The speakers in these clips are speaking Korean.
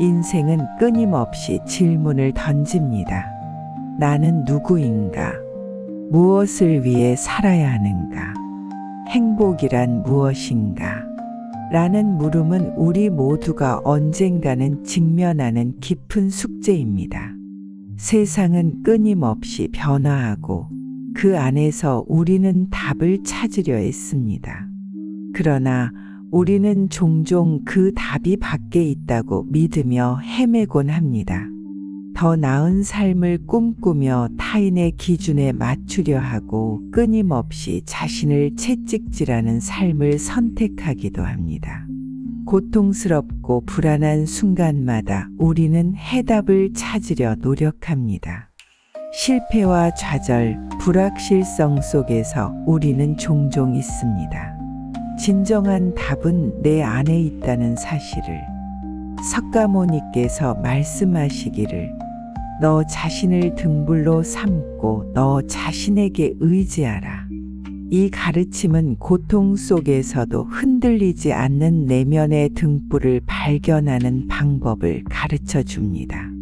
인생은 끊임없이 질문을 던집니다. 나는 누구인가? 무엇을 위해 살아야 하는가? 행복이란 무엇인가? 라는 물음은 우리 모두가 언젠가는 직면하는 깊은 숙제입니다. 세상은 끊임없이 변화하고 그 안에서 우리는 답을 찾으려 했습니다. 그러나 우리는 종종 그 답이 밖에 있다고 믿으며 헤매곤 합니다. 더 나은 삶을 꿈꾸며 타인의 기준에 맞추려 하고 끊임없이 자신을 채찍질하는 삶을 선택하기도 합니다. 고통스럽고 불안한 순간마다 우리는 해답을 찾으려 노력합니다. 실패와 좌절, 불확실성 속에서 우리는 종종 있습니다. 진정한 답은 내 안에 있다는 사실을 석가모니께서 말씀하시기를 너 자신을 등불로 삼고 너 자신에게 의지하라. 이 가르침은 고통 속에서도 흔들리지 않는 내면의 등불을 발견하는 방법을 가르쳐 줍니다.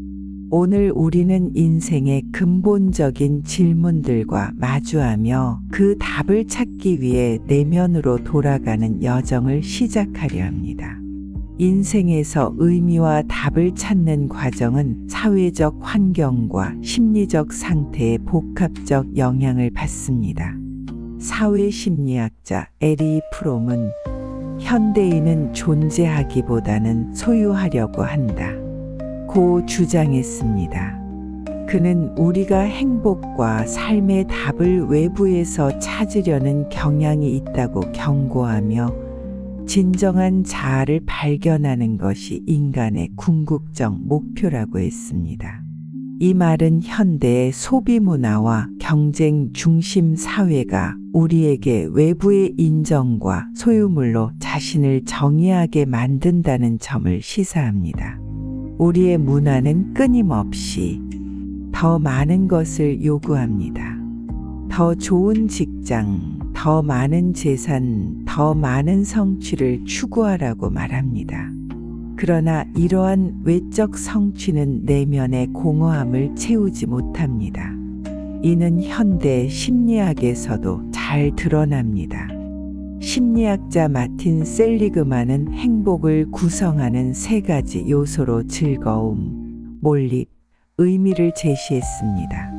오늘 우리는 인생의 근본적인 질문들과 마주하며 그 답을 찾기 위해 내면으로 돌아가는 여정을 시작하려 합니다. 인생에서 의미와 답을 찾는 과정은 사회적 환경과 심리적 상태의 복합적 영향을 받습니다. 사회심리학자 에리 프롬은 현대인은 존재하기보다는 소유하려고 한다 고 주장했습니다. 그는 우리가 행복과 삶의 답을 외부에서 찾으려는 경향이 있다고 경고하며 진정한 자아를 발견하는 것이 인간의 궁극적 목표라고 했습니다. 이 말은 현대의 소비 문화와 경쟁 중심 사회가 우리에게 외부의 인정과 소유물로 자신을 정의하게 만든다는 점을 시사합니다. 우리의 문화는 끊임없이 더 많은 것을 요구합니다. 더 좋은 직장, 더 많은 재산, 더 많은 성취를 추구하라고 말합니다. 그러나 이러한 외적 성취는 내면의 공허함을 채우지 못합니다. 이는 현대 심리학에서도 잘 드러납니다. 심리학자 마틴 셀리그만은 행복을 구성하는 세 가지 요소로 즐거움, 몰입, 의미를 제시했습니다.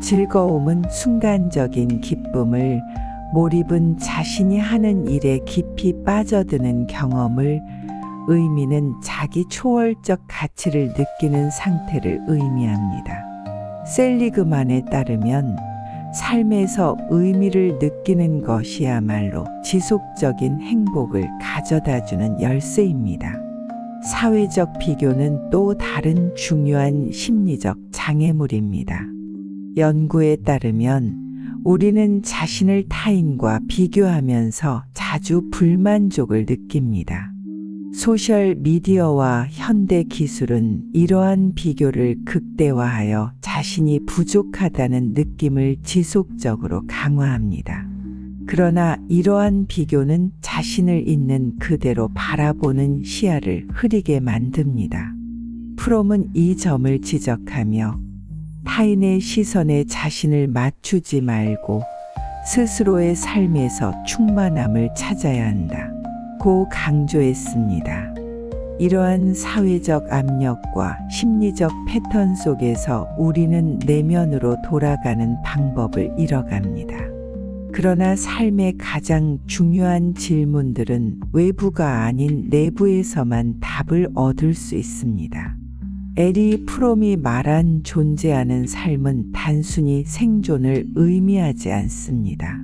즐거움은 순간적인 기쁨을, 몰입은 자신이 하는 일에 깊이 빠져드는 경험을, 의미는 자기 초월적 가치를 느끼는 상태를 의미합니다. 셀리그만에 따르면 삶에서 의미를 느끼는 것이야말로 지속적인 행복을 가져다주는 열쇠입니다. 사회적 비교는 또 다른 중요한 심리적 장애물입니다. 연구에 따르면 우리는 자신을 타인과 비교하면서 자주 불만족을 느낍니다. 소셜 미디어와 현대 기술은 이러한 비교를 극대화하여 자신이 부족하다는 느낌을 지속적으로 강화합니다. 그러나 이러한 비교는 자신을 있는 그대로 바라보는 시야를 흐리게 만듭니다. 프롬은 이 점을 지적하며 타인의 시선에 자신을 맞추지 말고 스스로의 삶에서 충만함을 찾아야 한다 고 강조했습니다. 이러한 사회적 압력과 심리적 패턴 속에서 우리는 내면으로 돌아가는 방법을 잃어갑니다. 그러나 삶의 가장 중요한 질문들은 외부가 아닌 내부에서만 답을 얻을 수 있습니다. 에리 프롬이 말한 존재하는 삶은 단순히 생존을 의미하지 않습니다.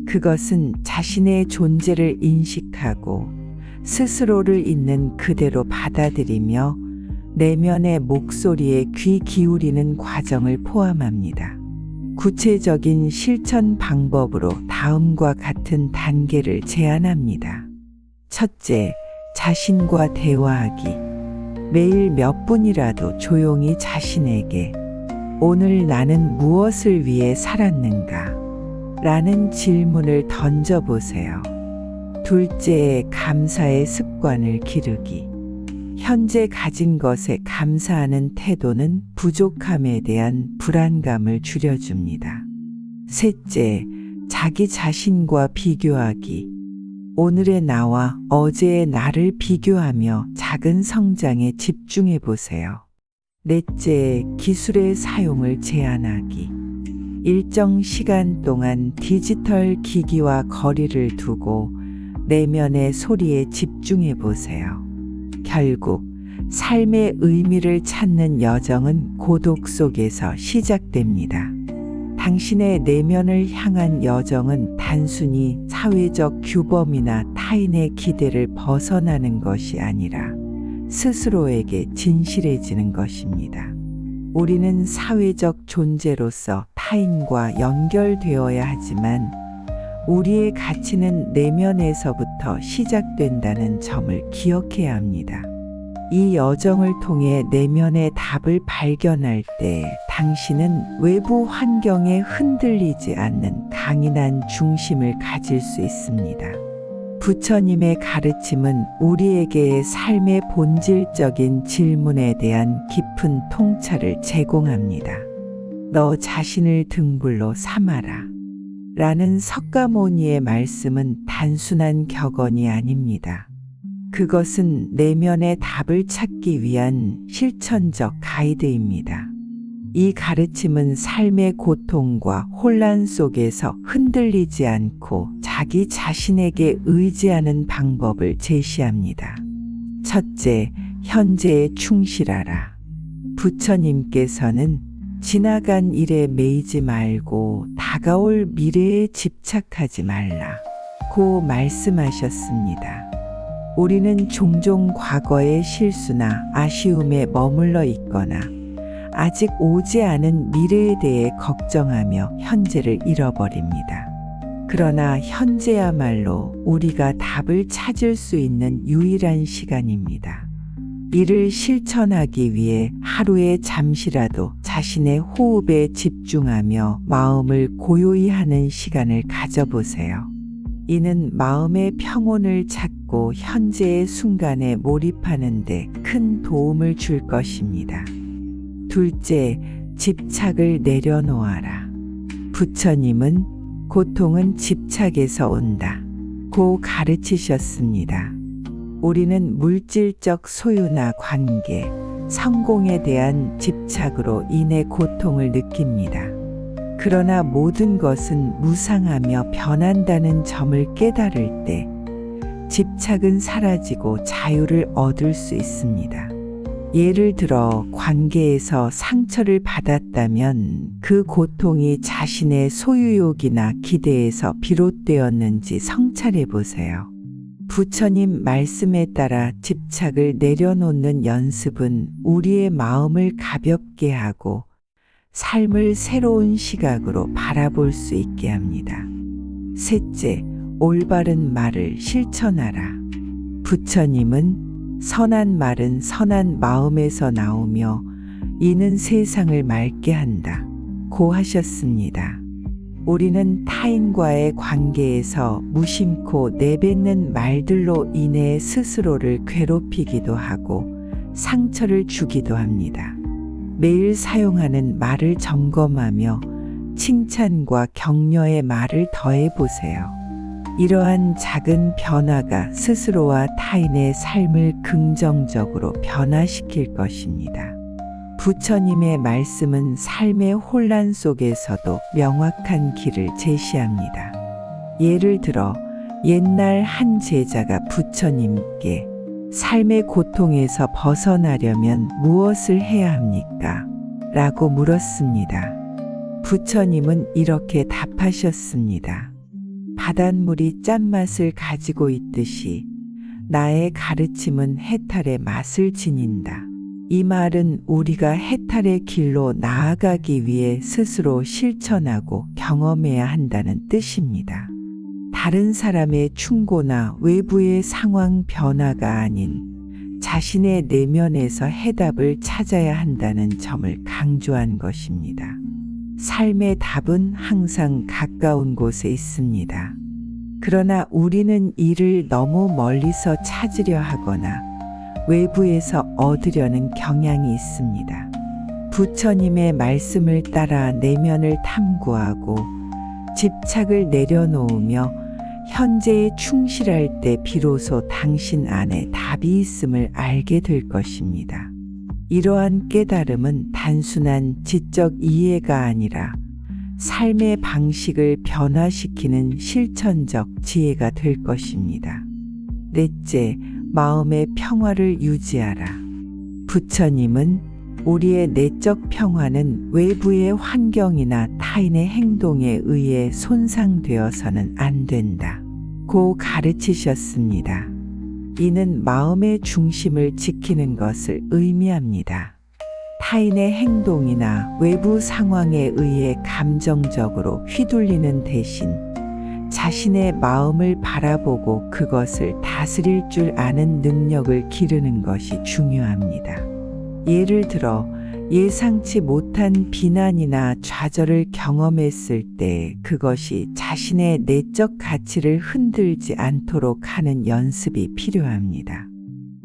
그것은 자신의 존재를 인식하고 스스로를 있는 그대로 받아들이며 내면의 목소리에 귀 기울이는 과정을 포함합니다. 구체적인 실천 방법으로 다음과 같은 단계를 제안합니다. 첫째, 자신과 대화하기. 매일 몇 분이라도 조용히 자신에게 오늘 나는 무엇을 위해 살았는가? 라는 질문을 던져보세요. 둘째, 감사의 습관을 기르기. 현재 가진 것에 감사하는 태도는 부족함에 대한 불안감을 줄여줍니다. 셋째, 자기 자신과 비교하기. 오늘의 나와 어제의 나를 비교하며 작은 성장에 집중해 보세요. 넷째, 기술의 사용을 제한하기. 일정 시간 동안 디지털 기기와 거리를 두고 내면의 소리에 집중해 보세요. 결국 삶의 의미를 찾는 여정은 고독 속에서 시작됩니다. 당신의 내면을 향한 여정은 단순히 사회적 규범이나 타인의 기대를 벗어나는 것이 아니라 스스로에게 진실해지는 것입니다. 우리는 사회적 존재로서 타인과 연결되어야 하지만 우리의 가치는 내면에서부터 시작된다는 점을 기억해야 합니다. 이 여정을 통해 내면의 답을 발견할 때 당신은 외부 환경에 흔들리지 않는 강인한 중심을 가질 수 있습니다. 부처님의 가르침은 우리에게 삶의 본질적인 질문에 대한 깊은 통찰을 제공합니다. 너 자신을 등불로 삼아라. 라는 석가모니의 말씀은 단순한 격언이 아닙니다. 그것은 내면의 답을 찾기 위한 실천적 가이드입니다. 이 가르침은 삶의 고통과 혼란 속에서 흔들리지 않고 자기 자신에게 의지하는 방법을 제시합니다. 첫째, 현재에 충실하라. 부처님께서는 지나간 일에 매이지 말고 다가올 미래에 집착하지 말라고 말씀하셨습니다. 우리는 종종 과거의 실수나 아쉬움에 머물러 있거나 아직 오지 않은 미래에 대해 걱정하며 현재를 잃어버립니다. 그러나 현재야말로 우리가 답을 찾을 수 있는 유일한 시간입니다. 이를 실천하기 위해 하루에 잠시라도 자신의 호흡에 집중하며 마음을 고요히 하는 시간을 가져보세요. 이는 마음의 평온을 찾고 현재의 순간에 몰입하는 데 큰 도움을 줄 것입니다. 둘째, 집착을 내려놓아라. 부처님은 고통은 집착에서 온다 고 가르치셨습니다. 우리는 물질적 소유나 관계, 성공에 대한 집착으로 인해 고통을 느낍니다. 그러나 모든 것은 무상하며 변한다는 점을 깨달을 때 집착은 사라지고 자유를 얻을 수 있습니다. 예를 들어 관계에서 상처를 받았다면 그 고통이 자신의 소유욕이나 기대에서 비롯되었는지 성찰해 보세요. 부처님 말씀에 따라 집착을 내려놓는 연습은 우리의 마음을 가볍게 하고 삶을 새로운 시각으로 바라볼 수 있게 합니다. 셋째, 올바른 말을 실천하라. 부처님은 선한 말은 선한 마음에서 나오며 이는 세상을 맑게 한다 고 하셨습니다. 우리는 타인과의 관계에서 무심코 내뱉는 말들로 인해 스스로를 괴롭히기도 하고 상처를 주기도 합니다. 매일 사용하는 말을 점검하며 칭찬과 격려의 말을 더해보세요. 이러한 작은 변화가 스스로와 타인의 삶을 긍정적으로 변화시킬 것입니다. 부처님의 말씀은 삶의 혼란 속에서도 명확한 길을 제시합니다. 예를 들어 옛날 한 제자가 부처님께 삶의 고통에서 벗어나려면 무엇을 해야 합니까? 라고 물었습니다. 부처님은 이렇게 답하셨습니다. 바닷물이 짠맛을 가지고 있듯이 나의 가르침은 해탈의 맛을 지닌다. 이 말은 우리가 해탈의 길로 나아가기 위해 스스로 실천하고 경험해야 한다는 뜻입니다. 다른 사람의 충고나 외부의 상황 변화가 아닌 자신의 내면에서 해답을 찾아야 한다는 점을 강조한 것입니다. 삶의 답은 항상 가까운 곳에 있습니다. 그러나 우리는 이를 너무 멀리서 찾으려 하거나 외부에서 얻으려는 경향이 있습니다. 부처님의 말씀을 따라 내면을 탐구하고 집착을 내려놓으며 현재에 충실할 때 비로소 당신 안에 답이 있음을 알게 될 것입니다. 이러한 깨달음은 단순한 지적 이해가 아니라 삶의 방식을 변화시키는 실천적 지혜가 될 것입니다. 넷째, 마음의 평화를 유지하라. 부처님은 우리의 내적 평화는 외부의 환경이나 타인의 행동에 의해 손상되어서는 안 된다 고 가르치셨습니다. 이는 마음의 중심을 지키는 것을 의미합니다. 타인의 행동이나 외부 상황에 의해 감정적으로 휘둘리는 대신 자신의 마음을 바라보고 그것을 다스릴 줄 아는 능력을 기르는 것이 중요합니다. 예를 들어 예상치 못한 비난이나 좌절을 경험했을 때 그것이 자신의 내적 가치를 흔들지 않도록 하는 연습이 필요합니다.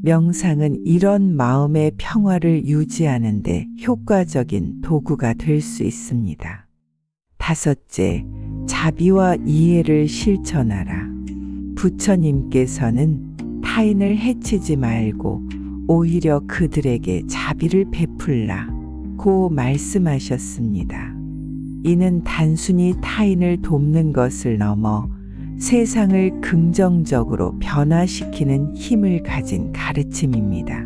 명상은 이런 마음의 평화를 유지하는 데 효과적인 도구가 될 수 있습니다. 다섯째, 자비와 이해를 실천하라. 부처님께서는 타인을 해치지 말고 오히려 그들에게 자비를 베풀라 고 말씀하셨습니다. 이는 단순히 타인을 돕는 것을 넘어 세상을 긍정적으로 변화시키는 힘을 가진 가르침입니다.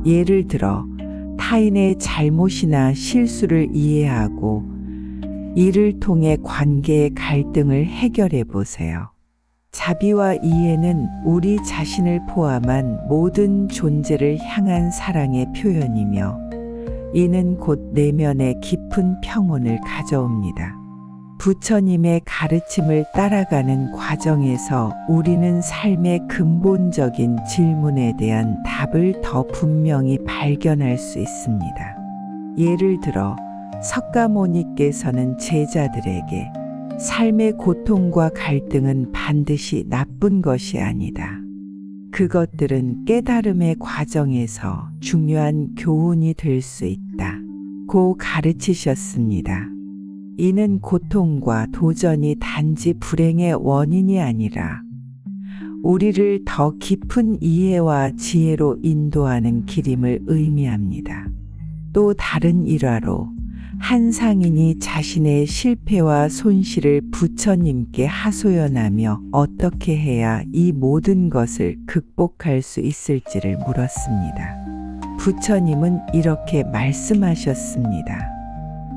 예를 들어 타인의 잘못이나 실수를 이해하고 이를 통해 관계의 갈등을 해결해 보세요. 자비와 이해는 우리 자신을 포함한 모든 존재를 향한 사랑의 표현이며 이는 곧 내면의 깊은 평온을 가져옵니다. 부처님의 가르침을 따라가는 과정에서 우리는 삶의 근본적인 질문에 대한 답을 더 분명히 발견할 수 있습니다. 예를 들어 석가모니께서는 제자들에게 삶의 고통과 갈등은 반드시 나쁜 것이 아니다. 그것들은 깨달음의 과정에서 중요한 교훈이 될 수 있다 고 가르치셨습니다. 이는 고통과 도전이 단지 불행의 원인이 아니라 우리를 더 깊은 이해와 지혜로 인도하는 길임을 의미합니다. 또 다른 일화로 한 상인이 자신의 실패와 손실을 부처님께 하소연하며 어떻게 해야 이 모든 것을 극복할 수 있을지를 물었습니다. 부처님은 이렇게 말씀하셨습니다.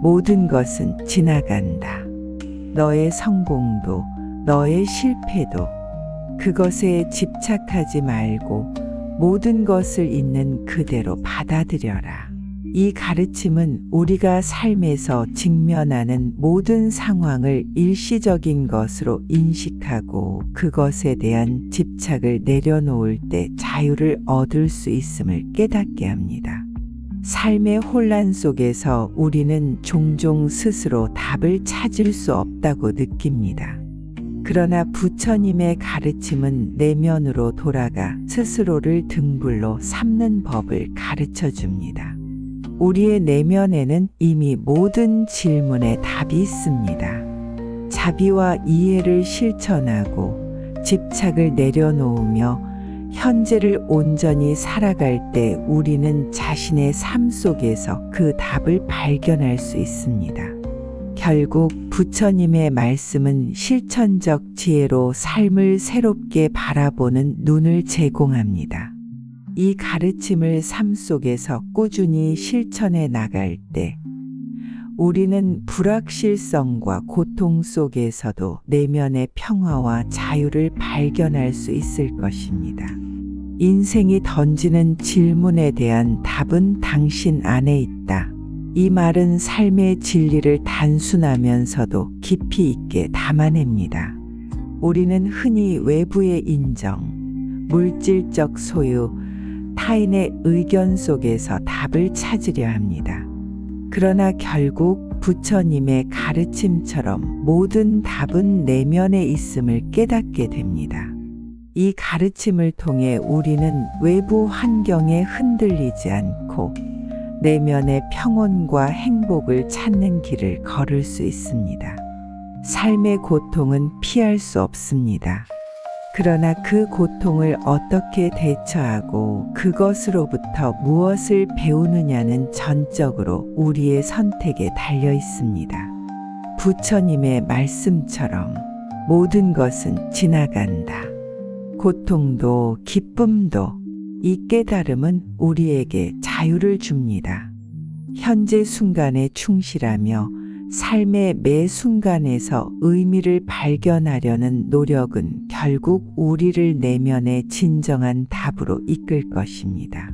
모든 것은 지나간다. 너의 성공도, 너의 실패도 그것에 집착하지 말고 모든 것을 있는 그대로 받아들여라. 이 가르침은 우리가 삶에서 직면하는 모든 상황을 일시적인 것으로 인식하고 그것에 대한 집착을 내려놓을 때 자유를 얻을 수 있음을 깨닫게 합니다. 삶의 혼란 속에서 우리는 종종 스스로 답을 찾을 수 없다고 느낍니다. 그러나 부처님의 가르침은 내면으로 돌아가 스스로를 등불로 삼는 법을 가르쳐 줍니다. 우리의 내면에는 이미 모든 질문에 답이 있습니다. 자비와 이해를 실천하고 집착을 내려놓으며 현재를 온전히 살아갈 때 우리는 자신의 삶 속에서 그 답을 발견할 수 있습니다. 결국 부처님의 말씀은 실천적 지혜로 삶을 새롭게 바라보는 눈을 제공합니다. 이 가르침을 삶 속에서 꾸준히 실천해 나갈 때 우리는 불확실성과 고통 속에서도 내면의 평화와 자유를 발견할 수 있을 것입니다. 인생이 던지는 질문에 대한 답은 당신 안에 있다. 이 말은 삶의 진리를 단순하면서도 깊이 있게 담아냅니다. 우리는 흔히 외부의 인정, 물질적 소유, 타인의 의견 속에서 답을 찾으려 합니다. 그러나 결국 부처님의 가르침처럼 모든 답은 내면에 있음을 깨닫게 됩니다. 이 가르침을 통해 우리는 외부 환경에 흔들리지 않고 내면의 평온과 행복을 찾는 길을 걸을 수 있습니다. 삶의 고통은 피할 수 없습니다. 그러나 그 고통을 어떻게 대처하고 그것으로부터 무엇을 배우느냐는 전적으로 우리의 선택에 달려 있습니다. 부처님의 말씀처럼 모든 것은 지나간다. 고통도 기쁨도 이 깨달음은 우리에게 자유를 줍니다. 현재 순간에 충실하며 삶의 매 순간에서 의미를 발견하려는 노력은 결국 우리를 내면의 진정한 답으로 이끌 것입니다.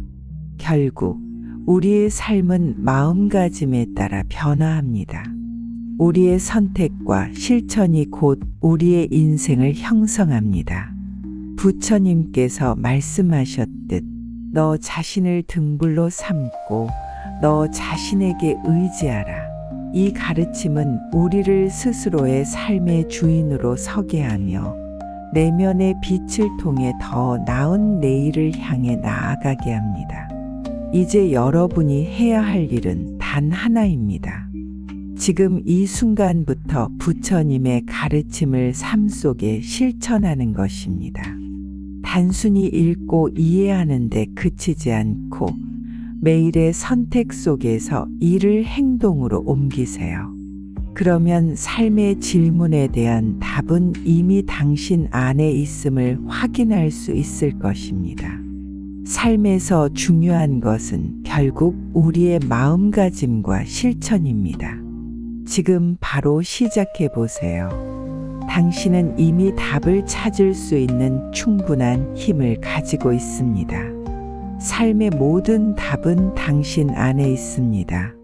결국 우리의 삶은 마음가짐에 따라 변화합니다. 우리의 선택과 실천이 곧 우리의 인생을 형성합니다. 부처님께서 말씀하셨듯 너 자신을 등불로 삼고 너 자신에게 의지하라. 이 가르침은 우리를 스스로의 삶의 주인으로 서게 하며 내면의 빛을 통해 더 나은 내일을 향해 나아가게 합니다. 이제 여러분이 해야 할 일은 단 하나입니다. 지금 이 순간부터 부처님의 가르침을 삶 속에 실천하는 것입니다. 단순히 읽고 이해하는 데 그치지 않고 매일의 선택 속에서 이를 행동으로 옮기세요. 그러면 삶의 질문에 대한 답은 이미 당신 안에 있음을 확인할 수 있을 것입니다. 삶에서 중요한 것은 결국 우리의 마음가짐과 실천입니다. 지금 바로 시작해 보세요. 당신은 이미 답을 찾을 수 있는 충분한 힘을 가지고 있습니다. 삶의 모든 답은 당신 안에 있습니다.